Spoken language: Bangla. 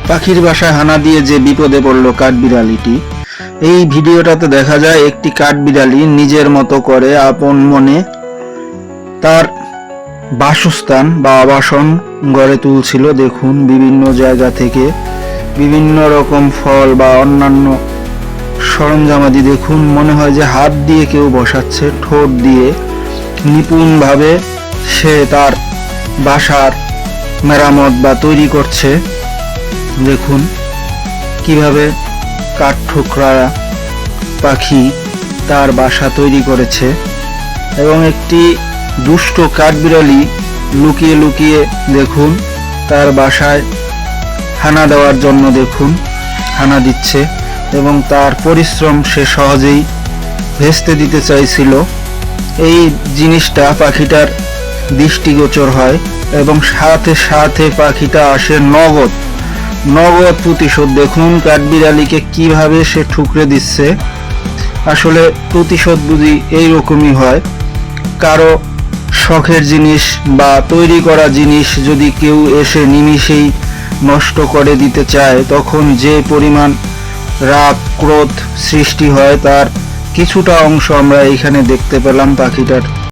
পাখির বাসায় হানা দিয়ে যে বিপদে পড়ল কাঠবিড়ালিটি। এই ভিডিওটাতে দেখা যায় একটি কাঠবিড়ালি নিজের মতো করে আপন মনে তার বাসস্থান বা আবাসন গড়ে তুলছিল। দেখুন, বিভিন্ন জায়গা থেকে বিভিন্ন রকম ফল বা অন্যান্য সরঞ্জামাদি দেখুন, মনে হয় যে হাত দিয়ে কেউ বসাচ্ছে, ঠোঁট দিয়ে নিপুণভাবে সে তার বাসার মেরামত বা তৈরি করছে। দেখুন কিভাবে কাঠঠোকরা পাখি তার বাসা তৈরি করেছে এবং একটি দুষ্ট কাঠবিড়ালি লুকিয়ে লুকিয়ে দেখুন তার বাসায় হানা দেওয়ার জন্য দেখুন হানা দিচ্ছে এবং তার পরিশ্রম সে সহজেই ভেস্তে দিতে চাইছিল। এই জিনিসটা পাখিটার দৃষ্টিগোচর হয় এবং সাথে সাথে পাখিটা আসে নগদ প্রতিশোধ। দেখুন কাঠবিড়ালিকে কিভাবে সে ঠুকরে দিচ্ছে। আসলে প্রতিশোধ বুঝি এইরকমই হয়। কারো শখের জিনিস বা তৈরি করা জিনিস যদি কেউ এসে নিমিষেই নষ্ট করে দিতে চায়, তখন যে পরিমাণ রাগ ক্রোধ সৃষ্টি হয় তার কিছুটা অংশ আমরা এখানে দেখতে পেলাম পাখিটার।